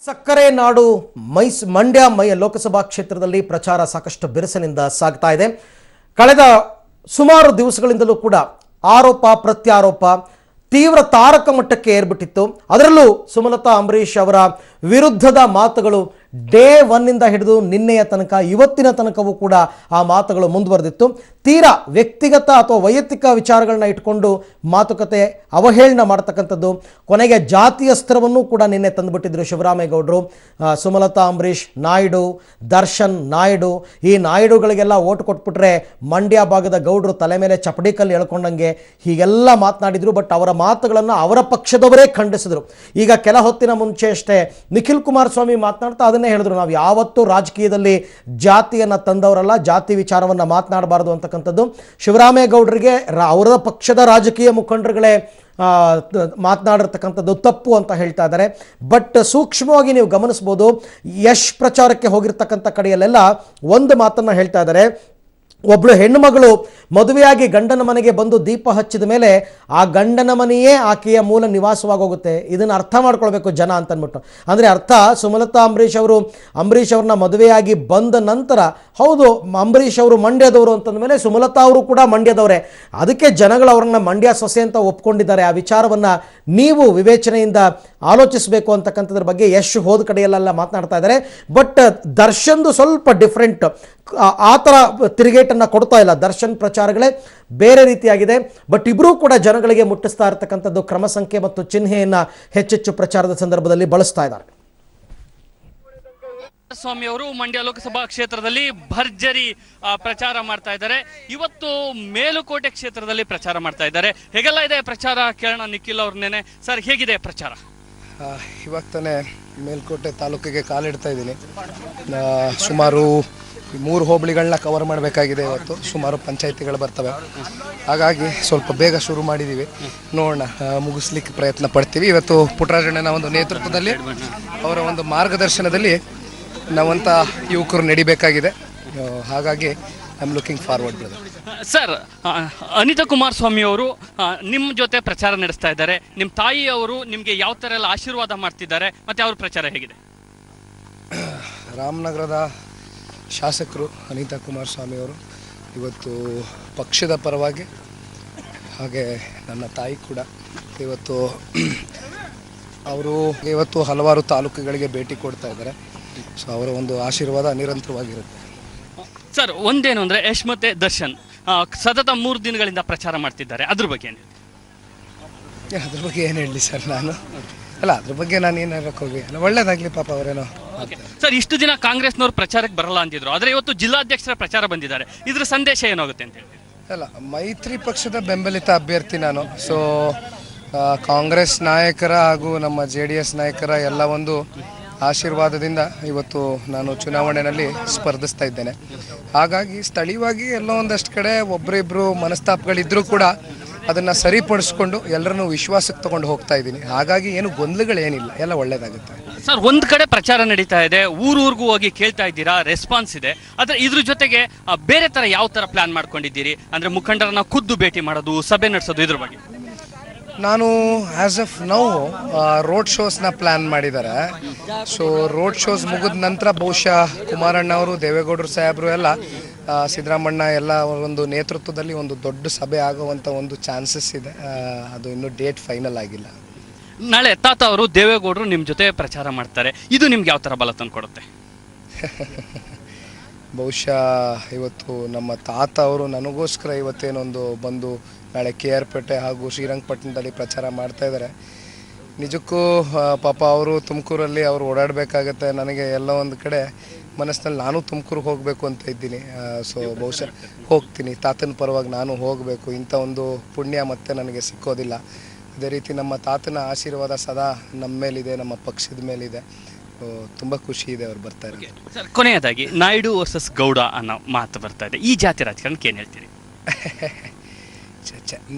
ಸಕ್ಕರೆ ನಾಡು ಮಂಡ್ಯ ಲೋಕಸಭಾ ಕ್ಷೇತ್ರದಲ್ಲಿ ಪ್ರಚಾರ ಸಾಕಷ್ಟು ಬಿರುಸಿನಿಂದ ಸಾಗ್ತಾ ಇದೆ. ಕಳೆದ ಸುಮಾರು ದಿವಸಗಳಿಂದಲೂ ಕೂಡ ಆರೋಪ ಪ್ರತ್ಯಾರೋಪ ತೀವ್ರ ತಾರಕ ಮಟ್ಟಕ್ಕೆ ಏರ್ಬಿಟ್ಟಿತ್ತು. ಅದರಲ್ಲೂ ಸುಮಲತಾ ಅಂಬರೀಶ್ ಅವರ ವಿರುದ್ಧದ ಮಾತುಗಳು ಡೇ 1 ಇಂದ ಹಿಡಿದು ನಿನ್ನೆಯ ತನಕ ಇವತ್ತಿನ ತನಕವೂ ಕೂಡ ಆ ಮಾತುಗಳು ಮುಂದುವರೆದಿತ್ತು. ತೀರಾ ವ್ಯಕ್ತಿಗತ ಅಥವಾ ವೈಯಕ್ತಿಕ ವಿಚಾರಗಳನ್ನ ಇಟ್ಕೊಂಡು ಮಾತುಕತೆ ಅವಹೇಳನ ಮಾಡ್ತಕ್ಕಂಥದ್ದು, ಕೊನೆಗೆ ಜಾತಿಯಸ್ತ್ರವನ್ನು ಕೂಡ ನಿನ್ನೆ ತಂದುಬಿಟ್ಟಿದ್ರು ಶಿವರಾಮೇಗೌಡರು. ಸುಮಲತಾ ಅಂಬರೀಶ್ ನಾಯ್ಡು, ದರ್ಶನ್ ನಾಯ್ಡು, ಈ ನಾಯ್ಡುಗಳಿಗೆಲ್ಲ ಓಟ್ ಕೊಟ್ಬಿಟ್ರೆ ಮಂಡ್ಯ ಭಾಗದ ಗೌಡರು ತಲೆ ಮೇಲೆ ಚಪಡಿ ಕಲ್ಲು ಎಳ್ಕೊಂಡಂಗೆ ಹೀಗೆಲ್ಲ ಮಾತನಾಡಿದ್ರು. ಬಟ್ ಅವರ ಮಾತುಗಳನ್ನು ಅವರ ಪಕ್ಷದವರೇ ಖಂಡಿಸಿದ್ರು. ಈಗ ಕೆಲ ಹೊತ್ತಿನ ಮುಂಚೆ ಅಷ್ಟೇ ನಿಖಿಲ್ ಕುಮಾರಸ್ವಾಮಿ ಮಾತನಾಡ್ತಾ ಅದನ್ನೇ ಹೇಳಿದ್ರು, ನಾವು ಯಾವತ್ತೂ ರಾಜಕೀಯದಲ್ಲಿ ಜಾತಿಯನ್ನು ತಂದವರಲ್ಲ, ಜಾತಿ ವಿಚಾರವನ್ನು ಮಾತನಾಡಬಾರದು ಅಂತಕ್ಕಂಥದ್ದು. ಶಿವರಾಮೇಗೌಡರಿಗೆ ಅವರ ಪಕ್ಷದ ರಾಜಕೀಯ ಮುಖಂಡರುಗಳೇ ಮಾತನಾಡಿರ್ತಕ್ಕಂಥದ್ದು ತಪ್ಪು ಅಂತ ಹೇಳ್ತಾ ಇದ್ದಾರೆ. ಬಟ್ ಸೂಕ್ಷ್ಮವಾಗಿ ನೀವು ಗಮನಿಸ್ಬೋದು, ಯಶ್ ಪ್ರಚಾರಕ್ಕೆ ಹೋಗಿರ್ತಕ್ಕಂಥ ಕಡೆಯಲ್ಲೆಲ್ಲ ಒಂದು ಮಾತನ್ನು ಹೇಳ್ತಾ ಇದ್ದಾರೆ. ಒಬ್ಬಳು ಹೆಣ್ಣುಮಗಳು ಮದುವೆಯಾಗಿ ಗಂಡನ ಮನೆಗೆ ಬಂದು ದೀಪ ಹಚ್ಚಿದ ಮೇಲೆ ಆ ಗಂಡನ ಮನೆಯೇ ಆಕೆಯ ಮೂಲ ನಿವಾಸವಾಗಿ ಹೋಗುತ್ತೆ. ಇದನ್ನು ಅರ್ಥ ಮಾಡ್ಕೊಳ್ಬೇಕು ಜನ ಅಂತಂದ್ಬಿಟ್ಟು. ಅಂದರೆ ಅರ್ಥ, ಸುಮಲತಾ ಅಂಬರೀಶ್ ಅವ್ರನ್ನ ಮದುವೆಯಾಗಿ ಬಂದ ನಂತರ ಹೌದು ಅಂಬರೀಶ್ ಅವರು ಮಂಡ್ಯದವರು ಅಂತಂದ ಮೇಲೆ ಸುಮಲತಾ ಅವರು ಕೂಡ ಮಂಡ್ಯದವರೇ, ಅದಕ್ಕೆ ಜನಗಳು ಅವ್ರನ್ನ ಮಂಡ್ಯ ಸೊಸೆ ಅಂತ ಒಪ್ಕೊಂಡಿದ್ದಾರೆ. ಆ ವಿಚಾರವನ್ನು ನೀವು ವಿವೇಚನೆಯಿಂದ ಆಲೋಚಿಸಬೇಕು ಅಂತಕ್ಕಂಥದ್ರ ಬಗ್ಗೆ ಯಶ್ ಹೋದ ಕಡೆಯಲ್ಲೆಲ್ಲ ಮಾತನಾಡ್ತಾ ಇದ್ದಾರೆ. ಬಟ್ ದರ್ಶನ್ದು ಸ್ವಲ್ಪ ಡಿಫ್ರೆಂಟ್, ಆ ಥರ ತಿರುಗೇಟನ್ನು ಕೊಡ್ತಾ ಇಲ್ಲ. ದರ್ಶನ್ ಪ್ರಚಾರಗಳೇ ಬೇರೆ ರೀತಿಯಾಗಿದೆ. ಬಟ್ ಇಬ್ಬರೂ ಕೂಡ ಜನಗಳಿಗೆ ಮುಟ್ಟಿಸ್ತಾ ಇರತಕ್ಕಂಥದ್ದು ಕ್ರಮ ಸಂಖ್ಯೆ ಮತ್ತು ಚಿಹ್ನೆಯನ್ನು ಹೆಚ್ಚೆಚ್ಚು ಪ್ರಚಾರದ ಸಂದರ್ಭದಲ್ಲಿ ಬಳಸ್ತಾ ಇದ್ದಾರೆ. ಸ್ವಾಮಿ ಅವರು ಮಂಡ್ಯ ಲೋಕಸಭಾ ಕ್ಷೇತ್ರದಲ್ಲಿ ಭರ್ಜರಿ ಪ್ರಚಾರ ಮಾಡ್ತಾ ಇದ್ದಾರೆ. ಇವತ್ತು ಮೇಲುಕೋಟೆ ಕ್ಷೇತ್ರದಲ್ಲಿ ಪ್ರಚಾರ ಮಾಡ್ತಾ ಇದ್ದಾರೆ. ಹೇಗೆಲ್ಲ ಇದೆ ಪ್ರಚಾರ ಕೇಳೋಣ ನಿಖಿಲ್ ಅವ್ರನ್ನೇನೆ. ಸರ್, ಹೇಗಿದೆ ಪ್ರಚಾರ? ಇವಾಗ ತಾನೇ ಮೇಲುಕೋಟೆ ತಾಲೂಕಿಗೆ ಕಾಲಿಡ್ತಾ ಇದ್ದೀನಿ. ಸುಮಾರು 3 ಹೋಬಳಿಗಳನ್ನ ಕವರ್ ಮಾಡಬೇಕಾಗಿದೆ. ಇವತ್ತು ಸುಮಾರು ಪಂಚಾಯಿತಿಗಳು ಬರ್ತವೆ, ಹಾಗಾಗಿ ಸ್ವಲ್ಪ ಬೇಗ ಶುರು ಮಾಡಿದ್ದೀವಿ. ನೋಡೋಣ, ಮುಗಿಸ್ಲಿಕ್ಕೆ ಪ್ರಯತ್ನ ಪಡ್ತೀವಿ. ಇವತ್ತು ಪುಟ್ಟರಾಜಣ್ಣನ ಒಂದು ನೇತೃತ್ವದಲ್ಲಿ, ಅವರ ಒಂದು ಮಾರ್ಗದರ್ಶನದಲ್ಲಿ ನಾವಂತ ಯುವಕರು ನಡಿಬೇಕಾಗಿದೆ. ಹಾಗಾಗಿ I am looking forward brother. Sir, Anita Kumaraswamy ಅವರು ನಿಮ್ಮ ಜೊತೆ ಪ್ರಚಾರ ನಡೆಸ್ತಾ ಇದ್ದಾರೆ. ನಿಮ್ಮ ತಾಯಿ ಅವರು ನಿಮಗೆ ಯಾವ ಥರ ಎಲ್ಲ ಆಶೀರ್ವಾದ ಮಾಡ್ತಿದ್ದಾರೆ, ಮತ್ತು ಅವ್ರ ಪ್ರಚಾರ ಹೇಗಿದೆ? ರಾಮನಗರದ ಶಾಸಕರು ಅನಿತಾ ಕುಮಾರಸ್ವಾಮಿ ಅವರು ಇವತ್ತು ಪಕ್ಷದ ಪರವಾಗಿ, ಹಾಗೆ ನನ್ನ ತಾಯಿ ಕೂಡ ಇವತ್ತು ಹಲವಾರು ತಾಲೂಕುಗಳಿಗೆ ಭೇಟಿ ಕೊಡ್ತಾ ಇದ್ದಾರೆ. ಸೊ ಅವರ ಒಂದು ಆಶೀರ್ವಾದ ನಿರಂತರವಾಗಿರುತ್ತೆ. ಸರ್, ಒಂದೇನು ಅಂದರೆ ಯಶ್ ಮತ್ತು ದರ್ಶನ್ ಸತತ 3 ದಿನಗಳಿಂದ ಪ್ರಚಾರ ಮಾಡ್ತಿದ್ದಾರೆ, ಅದ್ರ ಬಗ್ಗೆ ಏನು? ಅದ್ರ ಬಗ್ಗೆ ಏನು ಹೇಳಲಿ ಸರ್ ನಾನು? ಅದ್ರ ಬಗ್ಗೆ ನಾನು ಏನು ಹೇಳಕ್ಕೆ ಹೋಗಿ, ಒಳ್ಳೇದಾಗಲಿ ಪಾಪ ಅವರೇನೋ. ಸರ್, ಇಷ್ಟು ದಿನ ಕಾಂಗ್ರೆಸ್ನವ್ರು ಪ್ರಚಾರಕ್ಕೆ ಬರಲ್ಲ ಅಂತಿದ್ರು, ಆದರೆ ಇವತ್ತು ಜಿಲ್ಲಾಧ್ಯಕ್ಷರ ಪ್ರಚಾರ ಬಂದಿದ್ದಾರೆ. ಇದ್ರ ಸಂದೇಶ ಏನಾಗುತ್ತೆ ಅಂತ ಹೇಳಿ? ಮೈತ್ರಿ ಪಕ್ಷದ ಬೆಂಬಲಿತ ಅಭ್ಯರ್ಥಿ ನಾನು. ಸೊ ಕಾಂಗ್ರೆಸ್ ನಾಯಕರ ಹಾಗೂ ನಮ್ಮ JDS ನಾಯಕರ ಎಲ್ಲ ಒಂದು ಆಶೀರ್ವಾದದಿಂದ ಇವತ್ತು ನಾನು ಚುನಾವಣೆಯಲ್ಲಿ ಸ್ಪರ್ಧಿಸ್ತಾ ಇದ್ದೇನೆ. ಹಾಗಾಗಿ ಸ್ಥಳೀಯವಾಗಿ ಎಲ್ಲೋ ಒಂದಷ್ಟು ಕಡೆ ಒಬ್ಬರಿಬ್ಬರು ಮನಸ್ತಾಪಗಳಿದ್ರೂ ಕೂಡ ಅದನ್ನು ಸರಿಪಡಿಸ್ಕೊಂಡು ಎಲ್ಲರನ್ನೂ ವಿಶ್ವಾಸಕ್ಕೆ ತಗೊಂಡು ಹೋಗ್ತಾ ಇದ್ದೀನಿ. ಹಾಗಾಗಿ ಏನು ಗೊಂದಲಗಳೇನಿಲ್ಲ, ಎಲ್ಲ ಒಳ್ಳೇದಾಗುತ್ತೆ. ಸರ್, ಒಂದು ಕಡೆ ಪ್ರಚಾರ ನಡೀತಾ ಇದೆ, ಊರೂರಿಗೂ ಹೋಗಿ ಕೇಳ್ತಾ ಇದ್ದೀರಾ, ರೆಸ್ಪಾನ್ಸ್ ಇದೆ. ಆದರೆ ಇದ್ರ ಜೊತೆಗೆ ಬೇರೆ ಥರ ಯಾವ ಥರ ಪ್ಲಾನ್ ಮಾಡ್ಕೊಂಡಿದ್ದೀರಿ? ಅಂದರೆ ಮುಖಂಡರನ್ನ ಖುದ್ದು ಭೇಟಿ ಮಾಡೋದು, ಸಭೆ ನಡೆಸೋದು, ಇದ್ರ ಬಗ್ಗೆ? ನಾನು ಆ್ಯಸ್ ಆಫ್ ನೌ ರೋಡ್ ಶೋಸ್ನ ಪ್ಲ್ಯಾನ್ ಮಾಡಿದ್ದಾರೆ. ಸೊ ರೋಡ್ ಶೋಸ್ ಮುಗಿದ ನಂತರ ಬಹುಶಃ ಕುಮಾರಣ್ಣ ಅವರು, ದೇವೇಗೌಡರು ಸಾಹೇಬರು ಎಲ್ಲ, ಸಿದ್ದರಾಮಣ್ಣ ಎಲ್ಲ ಒಂದು ನೇತೃತ್ವದಲ್ಲಿ ಒಂದು ದೊಡ್ಡ ಸಭೆ ಆಗುವಂಥ ಒಂದು ಚಾನ್ಸಸ್ ಇದೆ. ಅದು ಇನ್ನೂ ಡೇಟ್ ಫೈನಲ್ ಆಗಿಲ್ಲ. ನಾಳೆ ತಾತ ಅವರು, ದೇವೇಗೌಡರು ನಿಮ್ಮ ಜೊತೆ ಪ್ರಚಾರ ಮಾಡ್ತಾರೆ, ಇದು ನಿಮ್ಗೆ ಯಾವ ಥರ ಬಲ ತಂದು ಕೊಡುತ್ತೆ? ಬಹುಶಃ ಇವತ್ತು ನಮ್ಮ ತಾತ ಅವರು ನನಗೋಸ್ಕರ ಇವತ್ತೇನೊಂದು ಬಂದು ನಾಳೆ KR ಪೇಟೆ ಹಾಗೂ ಶ್ರೀರಂಗಪಟ್ಟಣದಲ್ಲಿ ಪ್ರಚಾರ ಮಾಡ್ತಾ ಇದ್ದಾರೆ. ನಿಜಕ್ಕೂ ಪಾಪ ಅವರು ತುಮಕೂರಲ್ಲಿ ಅವರು ಓಡಾಡಬೇಕಾಗತ್ತೆ. ನನಗೆ ಎಲ್ಲ ಒಂದು ಕಡೆ ಮನಸ್ಸಿನಲ್ಲಿ ನಾನು ತುಮಕೂರಿಗೆ ಹೋಗಬೇಕು ಅಂತ ಇದ್ದೀನಿ. ಸೊ ಬಹುಶಃ ಹೋಗ್ತೀನಿ, ತಾತನ ಪರವಾಗಿ ನಾನು ಹೋಗಬೇಕು. ಇಂಥ ಒಂದು ಪುಣ್ಯ ಮತ್ತೆ ನನಗೆ ಸಿಕ್ಕೋದಿಲ್ಲ. ಅದೇ ರೀತಿ ನಮ್ಮ ತಾತನ ಆಶೀರ್ವಾದ ಸದಾ ನಮ್ಮ ಮೇಲಿದೆ, ನಮ್ಮ ಪಕ್ಷದ ಮೇಲಿದೆ. ತುಂಬ ಖುಷಿ ಇದೆ ಅವ್ರು ಬರ್ತಾ ಇರೋದು. ಸರ್, ಕೊನೆಯದಾಗಿ ನಾಯ್ಡು ವರ್ಸಸ್ ಗೌಡ ಅನ್ನೋ ಮಾತು ಬರ್ತಾ ಇದೆ, ಈ ಜಾತಿ ರಾಜಕಾರಣಕ್ಕೆ ಏನು ಹೇಳ್ತೀರಿ?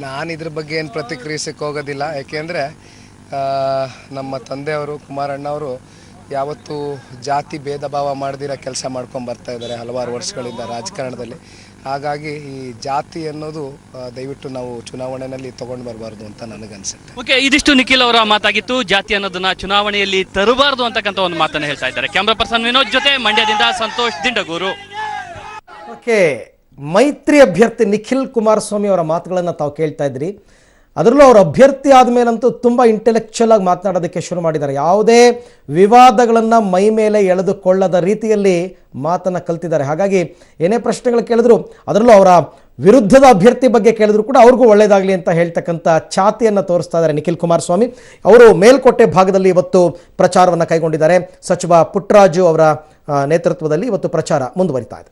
ನಾನು ಇದ್ರ ಬಗ್ಗೆ ಏನು ಪ್ರತಿಕ್ರಿಯಿಸಕ್ಕೆ ಹೋಗೋದಿಲ್ಲ. ಯಾಕೆಂದರೆ ನಮ್ಮ ತಂದೆಯವರು ಕುಮಾರಣ್ಣ ಅವರು ಯಾವತ್ತೂ ಜಾತಿ ಭೇದ ಭಾವ ಮಾಡ್ದಿರೋ ಕೆಲಸ ಮಾಡ್ಕೊಂಡು ಬರ್ತಾ ಇದ್ದಾರೆ ಹಲವಾರು ವರ್ಷಗಳಿಂದ ರಾಜಕಾರಣದಲ್ಲಿ. ಹಾಗಾಗಿ ಈ ಜಾತಿ ಅನ್ನೋದು ದಯವಿಟ್ಟು ನಾವು ಚುನಾವಣೆಯಲ್ಲಿ ತಗೊಂಡು ಬರಬಾರ್ದು ಅಂತ ನನಗನ್ಸುತ್ತೆ. ಓಕೆ, ಇದಿಷ್ಟು ನಿಖಿಲ್ ಅವರ ಮಾತಾಗಿತ್ತು. ಜಾತಿ ಅನ್ನೋದನ್ನ ಚುನಾವಣೆಯಲ್ಲಿ ತರಬಾರದು ಅಂತಕ್ಕಂಥ ಒಂದು ಮಾತನ್ನ ಹೇಳ್ತಾ ಇದ್ದಾರೆ. ಕ್ಯಾಮ್ರಾ ಪರ್ಸನ್ ವಿನೋದ್ ಜೊತೆ ಮಂಡ್ಯದಿಂದ ಸಂತೋಷ್ ದಿಂಡಗೂರು. ಓಕೆ, ಮೈತ್ರಿ ಅಭ್ಯರ್ಥಿ ನಿಖಿಲ್ ಕುಮಾರಸ್ವಾಮಿ ಅವರ ಮಾತುಗಳನ್ನು ತಾವು ಕೇಳ್ತಾ ಇದ್ರಿ. ಅದರಲ್ಲೂ ಅವರು ಅಭ್ಯರ್ಥಿ ಆದಮೇಲಂತೂ ತುಂಬ ಇಂಟೆಲೆಕ್ಚುಯಲ್ ಆಗಿ ಮಾತನಾಡೋದಕ್ಕೆ ಶುರು ಮಾಡಿದ್ದಾರೆ. ಯಾವುದೇ ವಿವಾದಗಳನ್ನು ಮೈ ಮೇಲೆ ಎಳೆದುಕೊಳ್ಳದ ರೀತಿಯಲ್ಲಿ ಮಾತನ್ನು ಕಲ್ತಿದ್ದಾರೆ. ಹಾಗಾಗಿ ಏನೇ ಪ್ರಶ್ನೆಗಳು ಕೇಳಿದ್ರು, ಅದರಲ್ಲೂ ಅವರ ವಿರುದ್ಧದ ಅಭ್ಯರ್ಥಿ ಬಗ್ಗೆ ಕೇಳಿದ್ರು ಕೂಡ ಅವ್ರಿಗೂ ಒಳ್ಳೆಯದಾಗಲಿ ಅಂತ ಹೇಳ್ತಕ್ಕಂಥ ಛಾತಿಯನ್ನು ತೋರಿಸ್ತಾ ಇದ್ದಾರೆ ನಿಖಿಲ್ ಕುಮಾರಸ್ವಾಮಿ. ಅವರು ಮೇಲ್ಕೋಟೆ ಭಾಗದಲ್ಲಿ ಇವತ್ತು ಪ್ರಚಾರವನ್ನು ಕೈಗೊಂಡಿದ್ದಾರೆ. ಸಚಿವ ಪುಟ್ಟರಾಜು ಅವರ ನೇತೃತ್ವದಲ್ಲಿ ಇವತ್ತು ಪ್ರಚಾರ ಮುಂದುವರಿತಾ ಇದೆ.